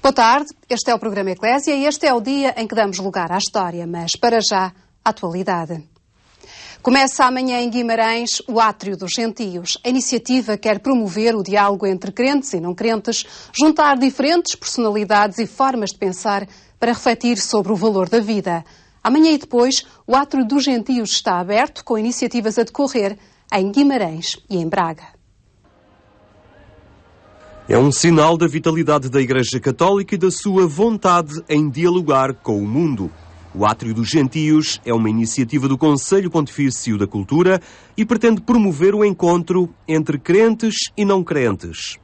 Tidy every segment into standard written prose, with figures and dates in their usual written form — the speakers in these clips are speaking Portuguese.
Boa tarde, este é o programa Eclésia e este é o dia em que damos lugar à história, mas para já, a atualidade. Começa amanhã em Guimarães o Átrio dos Gentios. A iniciativa quer promover o diálogo entre crentes e não crentes, juntar diferentes personalidades e formas de pensar para refletir sobre o valor da vida. Amanhã e depois, o Átrio dos Gentios está aberto, com iniciativas a decorrer em Guimarães e em Braga. É um sinal da vitalidade da Igreja Católica e da sua vontade em dialogar com o mundo. O Átrio dos Gentios é uma iniciativa do Conselho Pontifício da Cultura e pretende promover o encontro entre crentes e não crentes.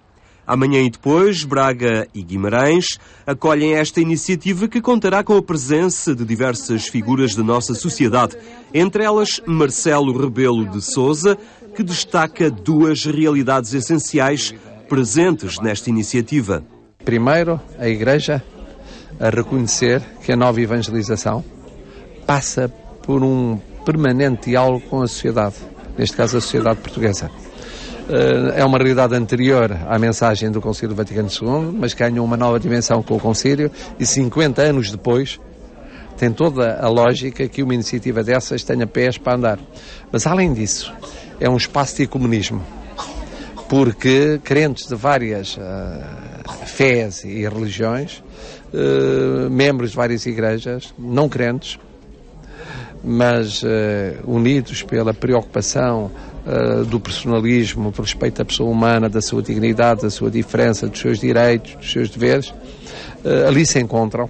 Amanhã e depois, Braga e Guimarães acolhem esta iniciativa que contará com a presença de diversas figuras da nossa sociedade, entre elas Marcelo Rebelo de Sousa, que destaca duas realidades essenciais presentes nesta iniciativa. Primeiro, a Igreja a reconhecer que a nova evangelização passa por um permanente diálogo com a sociedade, neste caso a sociedade portuguesa. É uma realidade anterior à mensagem do Concílio Vaticano II, mas ganha uma nova dimensão com o Concílio e 50 anos depois tem toda a lógica que uma iniciativa dessas tenha pés para andar. Mas além disso, é um espaço de ecumenismo, porque crentes de várias fés e religiões, membros de várias igrejas, não crentes, mas unidos pela preocupação do personalismo, pelo respeito à pessoa humana, da sua dignidade, da sua diferença, dos seus direitos, dos seus deveres, ali se encontram.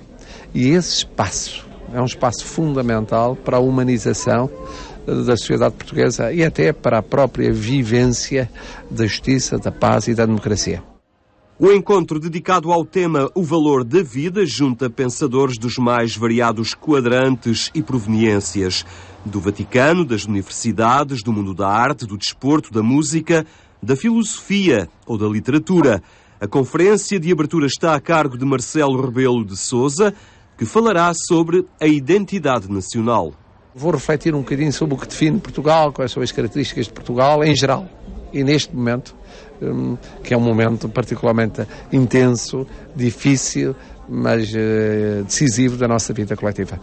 E esse espaço é um espaço fundamental para a humanização da sociedade portuguesa e até para a própria vivência da justiça, da paz e da democracia. O encontro dedicado ao tema O Valor da Vida junta pensadores dos mais variados quadrantes e proveniências, do Vaticano, das universidades, do mundo da arte, do desporto, da música, da filosofia ou da literatura. A conferência de abertura está a cargo de Marcelo Rebelo de Sousa, que falará sobre a identidade nacional. Vou refletir um bocadinho sobre o que define Portugal, quais são as características de Portugal em geral. E neste momento, que é um momento particularmente intenso, difícil, mas decisivo da nossa vida coletiva.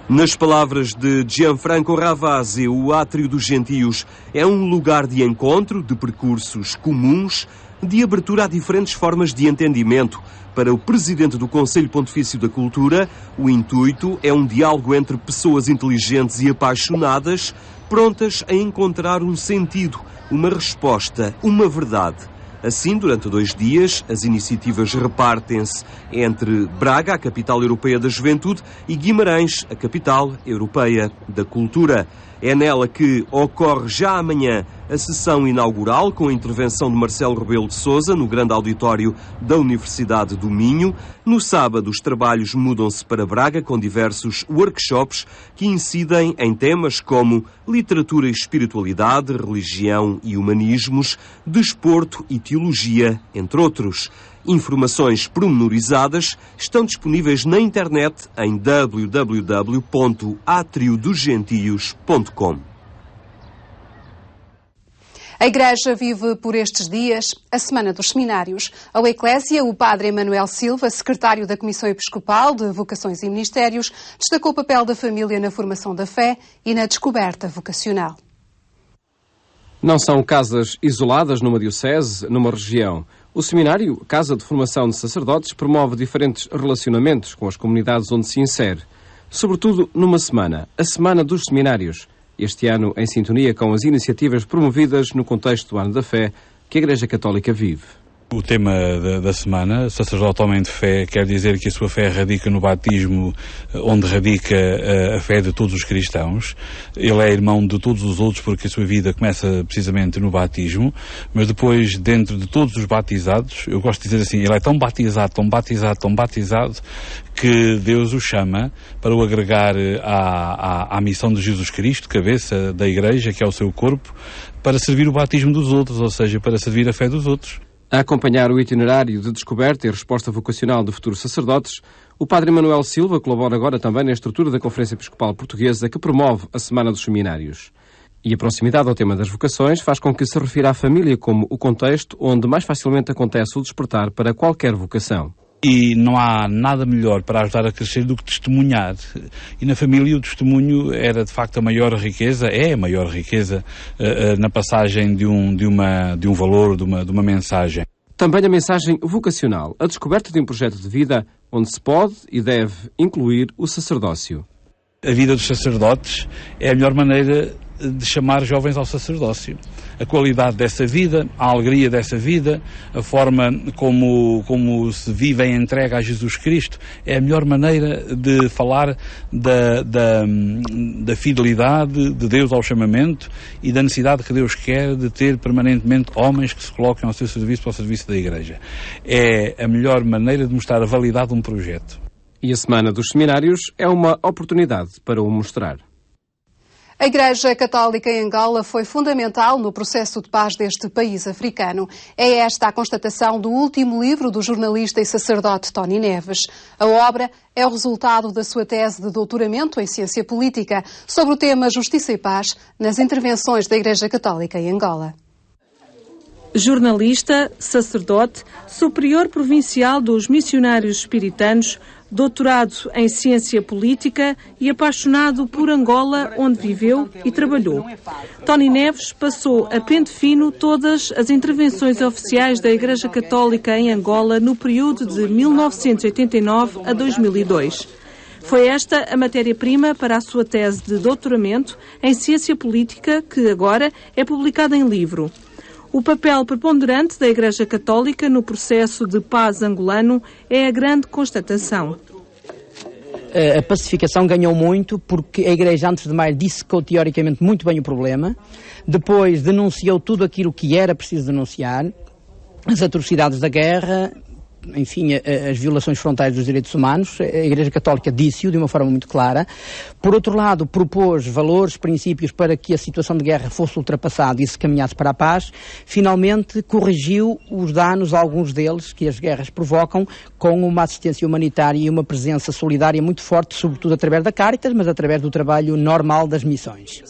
Nas palavras de Gianfranco Ravasi, o Átrio dos Gentios é um lugar de encontro, de percursos comuns, de abertura a diferentes formas de entendimento. Para o presidente do Conselho Pontifício da Cultura, o intuito é um diálogo entre pessoas inteligentes e apaixonadas, prontas a encontrar um sentido, uma resposta, uma verdade. Assim, durante 2 dias, as iniciativas repartem-se entre Braga, a capital europeia da juventude, e Guimarães, a capital europeia da cultura. É nela que ocorre já amanhã a sessão inaugural, com a intervenção de Marcelo Rebelo de Sousa, no grande auditório da Universidade do Minho. No sábado, os trabalhos mudam-se para Braga, com diversos workshops que incidem em temas como literatura e espiritualidade, religião e humanismos, desporto e teologia, entre outros. Informações pormenorizadas estão disponíveis na internet em www.atriodosgentios.com. A Igreja vive por estes dias a Semana dos Seminários. Ao Eclésia, o padre Emanuel Silva, secretário da Comissão Episcopal de Vocações e Ministérios, destacou o papel da família na formação da fé e na descoberta vocacional. Não são casas isoladas numa diocese, numa região. O seminário, casa de formação de sacerdotes, promove diferentes relacionamentos com as comunidades onde se insere. Sobretudo numa semana, a Semana dos Seminários. Este ano em sintonia com as iniciativas promovidas no contexto do Ano da Fé que a Igreja Católica vive. O tema da semana, sacerdote homem de fé, quer dizer que a sua fé radica no batismo, onde radica a fé de todos os cristãos. Ele é irmão de todos os outros porque a sua vida começa precisamente no batismo, mas depois, dentro de todos os batizados, eu gosto de dizer assim, ele é tão batizado, tão batizado, tão batizado, que Deus o chama para o agregar à missão de Jesus Cristo, cabeça da Igreja, que é o seu corpo, para servir o batismo dos outros, ou seja, para servir a fé dos outros. A acompanhar o itinerário de descoberta e resposta vocacional de futuros sacerdotes, o padre Emanuel Silva colabora agora também na estrutura da Conferência Episcopal Portuguesa que promove a Semana dos Seminários. E a proximidade ao tema das vocações faz com que se refira à família como o contexto onde mais facilmente acontece o despertar para qualquer vocação. E não há nada melhor para ajudar a crescer do que testemunhar. E na família o testemunho era de facto a maior riqueza, é a maior riqueza na passagem de um valor, de uma mensagem. Também a mensagem vocacional, a descoberta de um projeto de vida onde se pode e deve incluir o sacerdócio. A vida dos sacerdotes é a melhor maneira de chamar jovens ao sacerdócio. A qualidade dessa vida, a alegria dessa vida, a forma como se vive em entrega a Jesus Cristo, é a melhor maneira de falar da fidelidade de Deus ao chamamento e da necessidade que Deus quer de ter permanentemente homens que se coloquem ao seu serviço, ao serviço da Igreja. É a melhor maneira de mostrar a validade de um projeto. E a Semana dos Seminários é uma oportunidade para o mostrar. A Igreja Católica em Angola foi fundamental no processo de paz deste país africano. É esta a constatação do último livro do jornalista e sacerdote Tony Neves. A obra é o resultado da sua tese de doutoramento em Ciência Política sobre o tema Justiça e Paz nas intervenções da Igreja Católica em Angola. Jornalista, sacerdote, superior provincial dos missionários espiritanos, doutorado em Ciência Política e apaixonado por Angola, onde viveu e trabalhou. Tony Neves passou a pente fino todas as intervenções oficiais da Igreja Católica em Angola no período de 1989 a 2002. Foi esta a matéria-prima para a sua tese de doutoramento em Ciência Política, que agora é publicada em livro. O papel preponderante da Igreja Católica no processo de paz angolano é a grande constatação. A pacificação ganhou muito porque a Igreja, antes de mais, dissecou teoricamente muito bem o problema, depois denunciou tudo aquilo que era preciso denunciar, as atrocidades da guerra, enfim, as violações frontais dos direitos humanos. A Igreja Católica disse-o de uma forma muito clara. Por outro lado, propôs valores, princípios para que a situação de guerra fosse ultrapassada e se caminhasse para a paz. Finalmente, corrigiu os danos, alguns deles, que as guerras provocam, com uma assistência humanitária e uma presença solidária muito forte, sobretudo através da Caritas, mas através do trabalho normal das missões.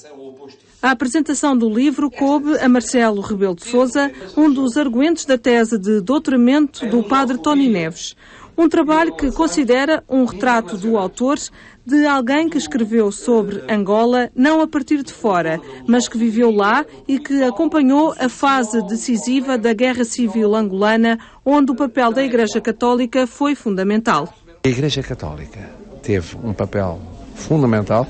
A apresentação do livro coube a Marcelo Rebelo de Sousa, um dos arguentes da tese de doutoramento do padre Tony Neves. Um trabalho que considera um retrato do autor de alguém que escreveu sobre Angola, não a partir de fora, mas que viveu lá e que acompanhou a fase decisiva da Guerra Civil angolana, onde o papel da Igreja Católica foi fundamental. A Igreja Católica teve um papel fundamental,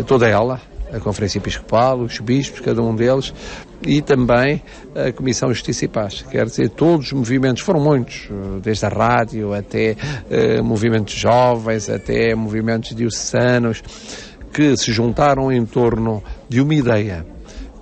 toda ela, a Conferência Episcopal, os bispos, cada um deles, e também a Comissão Justiça e Paz. Quer dizer, todos os movimentos, foram muitos, desde a rádio até movimentos jovens, até movimentos diocesanos, que se juntaram em torno de uma ideia,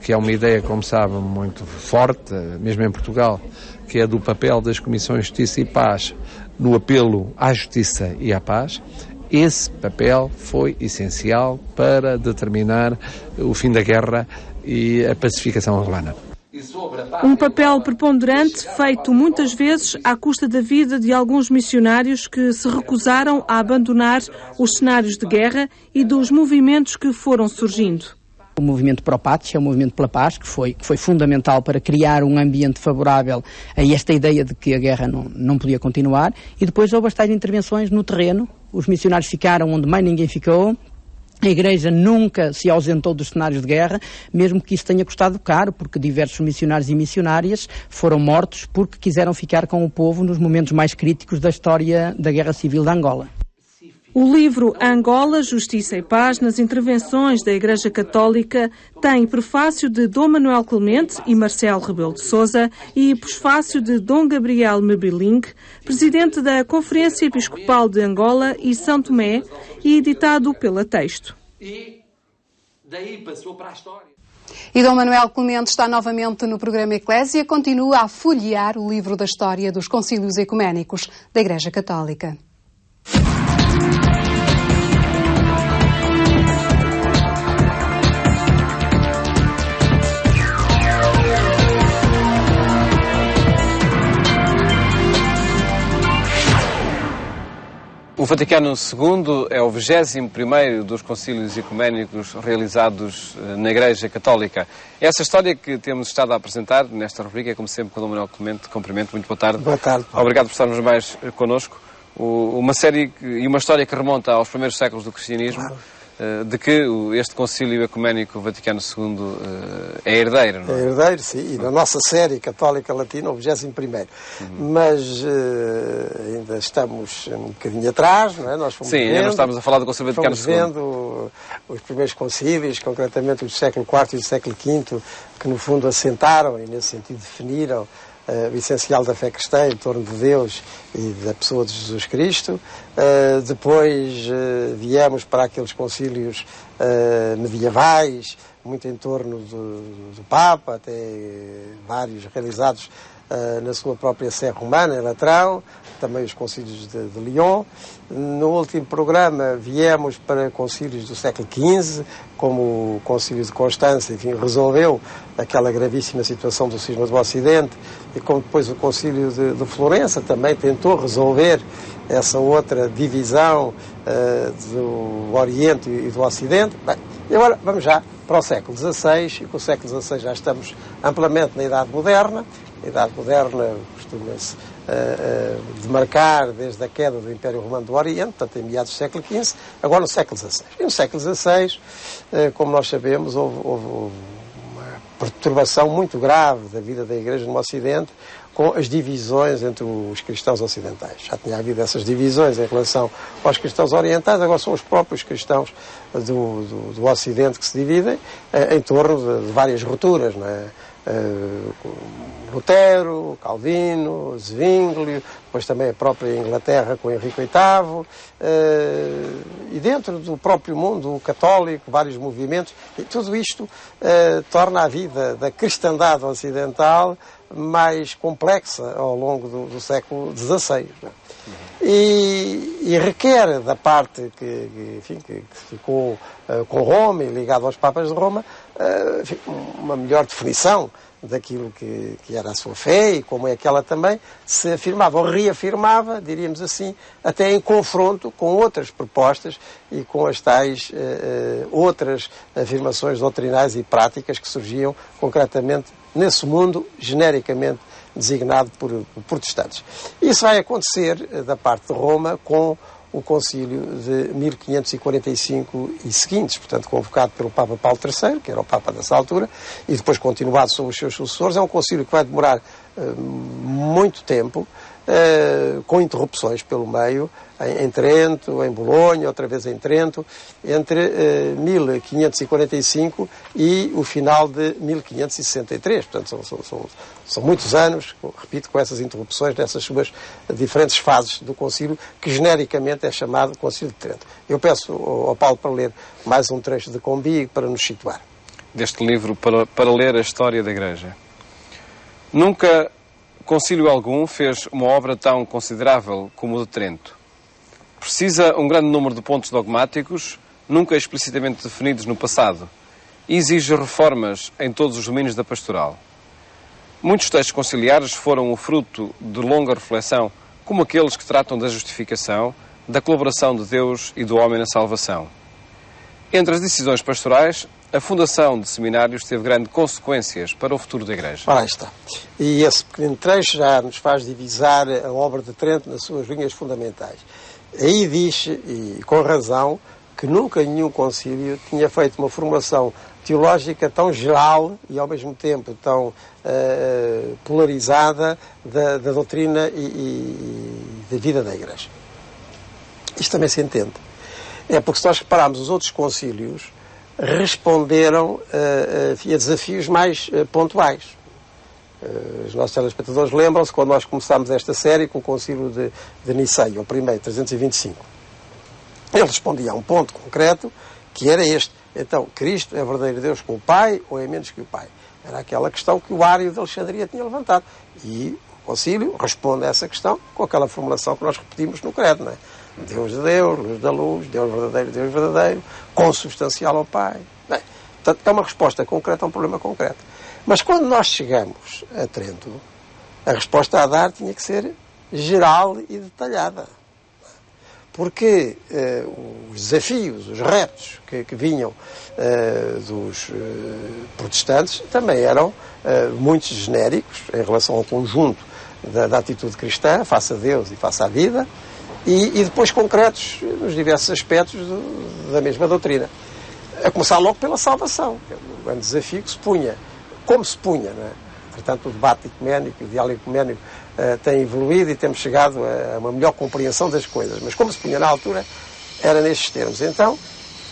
que é uma ideia, como sabem, muito forte, mesmo em Portugal, que é do papel das Comissões de Justiça e Paz no apelo à justiça e à paz. Esse papel foi essencial para determinar o fim da guerra e a pacificação angolana. Um papel preponderante feito muitas vezes à custa da vida de alguns missionários que se recusaram a abandonar os cenários de guerra e dos movimentos que foram surgindo. O movimento Pro-Paz, é o movimento pela paz, que foi fundamental para criar um ambiente favorável a esta ideia de que a guerra não podia continuar, e depois houve as tais intervenções no terreno. Os missionários ficaram onde mais ninguém ficou. A Igreja nunca se ausentou dos cenários de guerra, mesmo que isso tenha custado caro, porque diversos missionários e missionárias foram mortos porque quiseram ficar com o povo nos momentos mais críticos da história da Guerra Civil de Angola. O livro Angola, Justiça e Paz nas intervenções da Igreja Católica tem prefácio de Dom Manuel Clemente e Marcelo Rebelo de Sousa e pós-fácio de Dom Gabriel Mebiling, presidente da Conferência Episcopal de Angola e São Tomé, e editado pela Texto. E Dom Manuel Clemente está novamente no programa Eclésia, continua a folhear o livro da história dos concílios ecuménicos da Igreja Católica. O Vaticano II é o 21º dos concílios ecuménicos realizados na Igreja Católica. Essa história que temos estado a apresentar nesta rubrica, como sempre, com o Dom Manuel Clemente. Cumprimento, muito boa tarde. Boa tarde. Obrigado por estarmos mais connosco. Uma série e uma história que remonta aos primeiros séculos do cristianismo, de que este concílio ecuménico Vaticano II é herdeiro, não é? É herdeiro, sim, e na nossa série Católica Latina, o 21º. Mas ainda estamos um bocadinho atrás, não é? Nós fomos sim, ainda não estamos a falar do concílio Vaticano II. Fomos vendo os primeiros concílios, concretamente os do século IV e do século V, que no fundo assentaram e nesse sentido definiram o essencial da fé cristã em torno de Deus e da pessoa de Jesus Cristo. Depois viemos para aqueles concílios medievais, muito em torno do Papa, até vários realizados na sua própria Sé Romana, em Latrão, também os concílios de Lyon. No último programa viemos para concílios do século XV, como o concílio de Constança, enfim, resolveu aquela gravíssima situação do cisma do Ocidente, e como depois o concílio de Florença também tentou resolver essa outra divisão do Oriente e do Ocidente. Bem, e agora vamos já para o século XVI, e com o século XVI já estamos amplamente na Idade Moderna. A Idade Moderna costuma-se demarcar desde a queda do Império Romano do Oriente, portanto em meados do século XV, agora no século XVI. E no século XVI, como nós sabemos, houve uma perturbação muito grave da vida da Igreja no Ocidente, com as divisões entre os cristãos ocidentais. Já tinha havido essas divisões em relação aos cristãos orientais, agora são os próprios cristãos do Ocidente que se dividem em torno de várias rupturas, não é? Lutero, Calvino, Zwinglio, depois também a própria Inglaterra com Henrique VIII, e dentro do próprio mundo católico, vários movimentos, e tudo isto torna a vida da cristandade ocidental mais complexa ao longo do século XVI. E requer da parte que ficou com Roma e ligado aos Papas de Roma, uma melhor definição daquilo que era a sua fé e como é que ela também se afirmava ou reafirmava, diríamos assim, até em confronto com outras propostas e com as tais outras afirmações doutrinais e práticas que surgiam concretamente nesse mundo genericamente designado por protestantes. Isso vai acontecer da parte de Roma com o concílio de 1545 e seguintes, portanto convocado pelo Papa Paulo III, que era o Papa dessa altura, e depois continuado sobre os seus sucessores. É um concílio que vai demorar muito tempo, com interrupções pelo meio, em Trento, em Bolonha, outra vez em Trento, entre 1545 e o final de 1563. Portanto, são muitos anos, repito, com essas interrupções, nessas suas diferentes fases do concílio, que genericamente é chamado Concílio de Trento. Eu peço ao Paulo para ler mais um trecho de Combi para nos situar. Deste livro, para ler a história da Igreja. Nunca concílio algum fez uma obra tão considerável como o de Trento. Precisa um grande número de pontos dogmáticos, nunca explicitamente definidos no passado, e exige reformas em todos os domínios da pastoral. Muitos textos conciliares foram o fruto de longa reflexão, como aqueles que tratam da justificação, da colaboração de Deus e do homem na salvação. Entre as decisões pastorais, a fundação de seminários teve grandes consequências para o futuro da Igreja. Ora, aí está. E esse pequeno trecho já nos faz divisar a obra de Trento nas suas linhas fundamentais. Aí diz, e com razão, que nunca nenhum concílio tinha feito uma formação teológica tão geral e ao mesmo tempo tão polarizada da doutrina e da vida da Igreja. Isto também se entende. É porque se nós repararmos, os outros concílios responderam a desafios mais pontuais. Os nossos telespectadores lembram-se quando nós começámos esta série com o concílio de Niceia, o primeiro, 325. Ele respondia a um ponto concreto, que era este. Então, Cristo é verdadeiro Deus com o Pai ou é menos que o Pai? Era aquela questão que o Ário de Alexandria tinha levantado. E o concílio responde a essa questão com aquela formulação que nós repetimos no credo, não é? Deus de Deus, luz da luz, Deus verdadeiro, consubstancial ao Pai. Bem, portanto, é uma resposta concreta a um problema concreto. Mas quando nós chegamos a Trento, a resposta a dar tinha que ser geral e detalhada. porque os desafios, os retos que vinham dos protestantes também eram muito genéricos em relação ao conjunto da atitude cristã, face a Deus e face à vida, e depois concretos nos diversos aspectos da mesma doutrina. A começar logo pela salvação, que é um grande desafio que se punha, como se punha, não é? Portanto, o debate ecuménico, o diálogo ecuménico tem evoluído e temos chegado a uma melhor compreensão das coisas, mas como se punha na altura, era nestes termos. Então,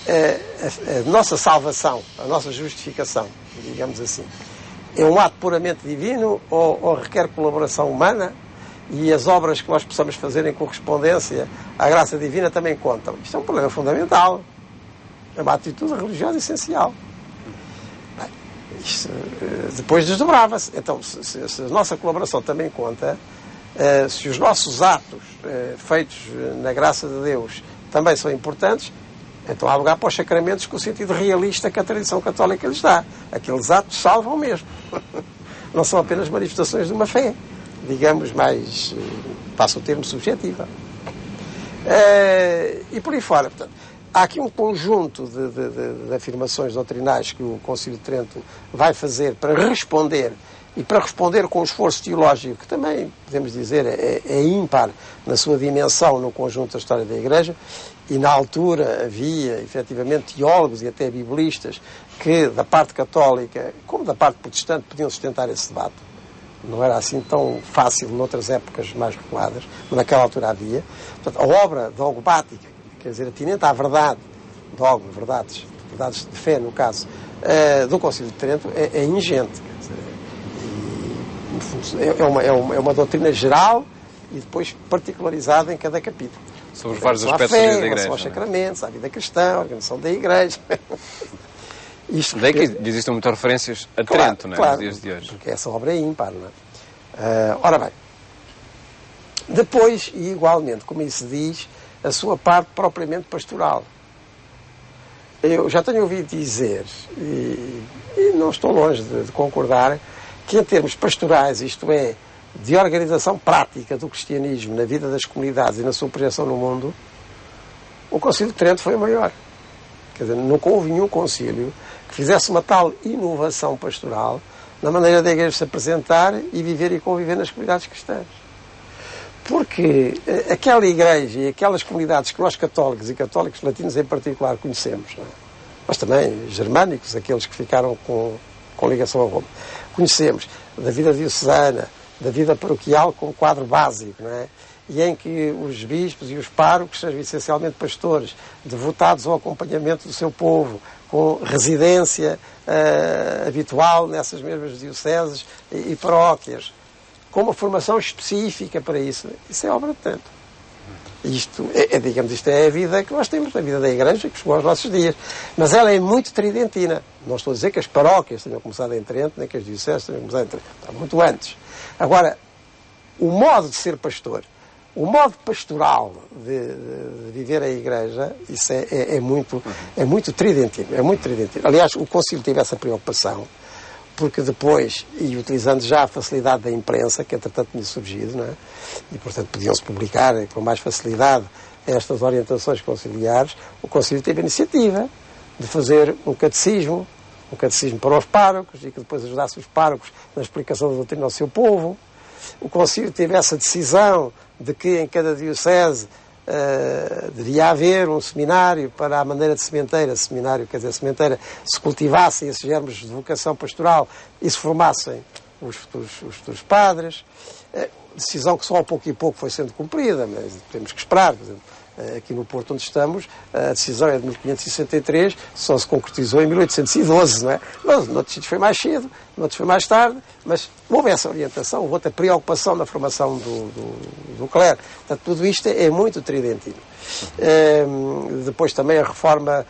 a nossa salvação, a nossa justificação, digamos assim, é um ato puramente divino ou requer colaboração humana, e as obras que nós possamos fazer em correspondência à graça divina também contam? Isto é um problema fundamental. É uma atitude religiosa essencial. Bem, isto depois desdobrava-se. Então, se a nossa colaboração também conta, se os nossos atos feitos na graça de Deus também são importantes, então há lugar para os sacramentos com o sentido realista que a tradição católica lhes dá. Aqueles atos salvam mesmo. Não são apenas manifestações de uma fé, digamos, mais, passa o termo, subjetiva. E por aí fora, portanto, há aqui um conjunto de afirmações doutrinais que o Concílio de Trento vai fazer para responder, e para responder com um esforço teológico que também, podemos dizer, é ímpar na sua dimensão no conjunto da história da Igreja, e na altura havia, efetivamente, teólogos e até biblistas que, da parte católica, como da parte protestante, podiam sustentar esse debate. Não era assim tão fácil noutras épocas mais recuadas, mas naquela altura havia. Portanto, a obra dogmática, quer dizer, atinente à verdade, dogma, verdades de fé, no caso, do Concílio de Trento, é ingente. Quer dizer, é uma doutrina geral e depois particularizada em cada capítulo. Sobre vários aspectos da vida da Igreja. Aos sacramentos, à vida cristã, à organização da Igreja. Isto daí que existem muitas referências a Trento, não é? Nos dias de hoje. Porque essa obra é ímpar, não é? Ora bem, depois, e igualmente, como isso diz, a sua parte propriamente pastoral. Eu já tenho ouvido dizer, e não estou longe de concordar, que em termos pastorais, isto é, de organização prática do cristianismo na vida das comunidades e na sua projeção no mundo, o Concílio de Trento foi o maior. Quer dizer, nunca houve nenhum concílio que fizesse uma tal inovação pastoral na maneira da Igreja se apresentar e viver e conviver nas comunidades cristãs. Porque aquela Igreja e aquelas comunidades que nós católicos e católicos latinos em particular conhecemos, não é? Mas também germânicos, aqueles que ficaram com ligação a Roma, conhecemos da vida diocesana, da vida paroquial com quadro básico, não é? E em que os bispos e os párocos são essencialmente pastores, devotados ao acompanhamento do seu povo, com residência habitual nessas mesmas dioceses e paróquias, com uma formação específica para isso. Isso é obra de Trento. Isto é a vida que nós temos, a vida da Igreja, que chegou aos nossos dias. Mas ela é muito tridentina. Não estou a dizer que as paróquias tenham começado em Trento, nem que as dioceses tenham começado em Trento. Está muito antes. Agora, o modo de ser pastor, o modo pastoral de viver a Igreja, isso é muito tridentino. É muito tridentino. Aliás, o Concílio teve essa preocupação, porque depois, e utilizando já a facilidade da imprensa, que entretanto tinha surgido, não é? E portanto podiam-se publicar com mais facilidade estas orientações conciliares, o Concílio teve a iniciativa de fazer um catecismo para os párocos e que depois ajudasse os párocos na explicação da doutrina ao seu povo. O Concílio teve essa decisão de que em cada diocese devia haver um seminário para a maneira de sementeira, sementeira, se cultivassem esses germes de vocação pastoral e se formassem os futuros padres. Decisão que só a pouco e pouco foi sendo cumprida, mas temos que esperar. Por exemplo, aqui no Porto onde estamos, a decisão é de 1563, só se concretizou em 1812, não é? Mas noutros sítios foi mais cedo, noutros foi mais tarde, mas houve essa orientação, houve outra preocupação na formação do clero. Portanto, tudo isto é muito tridentino. Depois também a reforma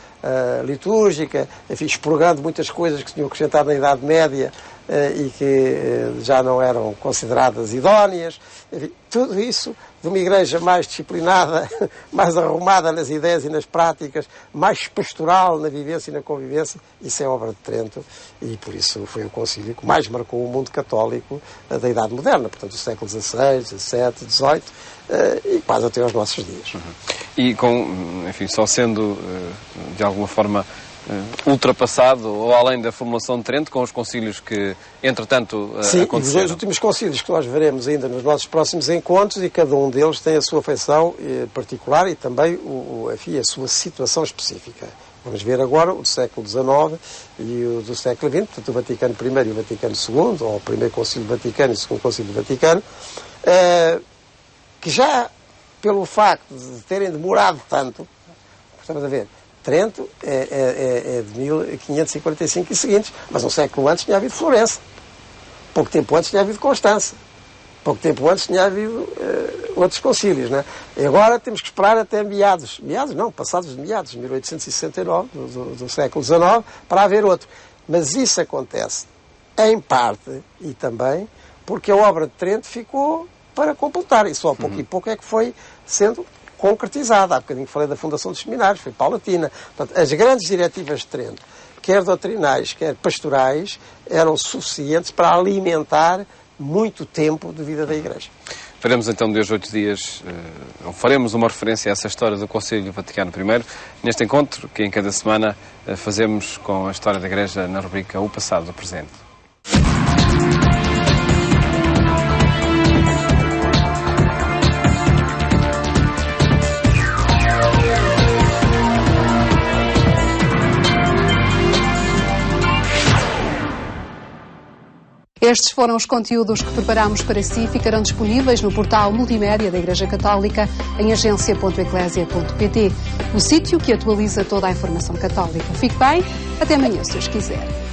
litúrgica, enfim, expurgando muitas coisas que se tinham acrescentado na Idade Média e que já não eram consideradas idóneas. Enfim, tudo isso de uma Igreja mais disciplinada, mais arrumada nas ideias e nas práticas, mais pastoral na vivência e na convivência, isso é obra de Trento e por isso foi o concílio que mais marcou o mundo católico da Idade Moderna, portanto, do século XVI, XVII, XVIII e quase até aos nossos dias. E enfim, só sendo de alguma forma ultrapassado ou além da formulação de Trento, com os concílios que, entretanto, aconteceram. Os dois últimos concílios que nós veremos ainda nos nossos próximos encontros, e cada um deles tem a sua feição particular e também a sua situação específica. Vamos ver agora o do século XIX e o do século XX, portanto o Vaticano I e o Vaticano II, ou o primeiro Concílio Vaticano e o segundo Concílio Vaticano, que já, pelo facto de terem demorado tanto, estamos a ver, Trento é de 1545 e seguintes, mas um século antes tinha havido Florença. Pouco tempo antes tinha havido Constança. Pouco tempo antes tinha havido outros concílios, né? E agora temos que esperar até passados de meados, 1869, do século XIX, para haver outro. Mas isso acontece, em parte, e também, porque a obra de Trento ficou para completar, e só a pouco e pouco é que foi sendo concretizada. Há bocadinho falei da fundação dos seminários, foi paulatina. Portanto, as grandes diretivas de Trento, quer doutrinais, quer pastorais, eram suficientes para alimentar muito tempo de vida da Igreja. Faremos então de hoje 8 dias, faremos uma referência a essa história do Concílio Vaticano I, neste encontro que em cada semana fazemos com a história da Igreja na rubrica O Passado, o Presente. Estes foram os conteúdos que preparámos para si. Ficarão disponíveis no portal multimédia da Igreja Católica em agência.eclesia.pt, o sítio que atualiza toda a informação católica. Fique bem, até amanhã, se os quiser.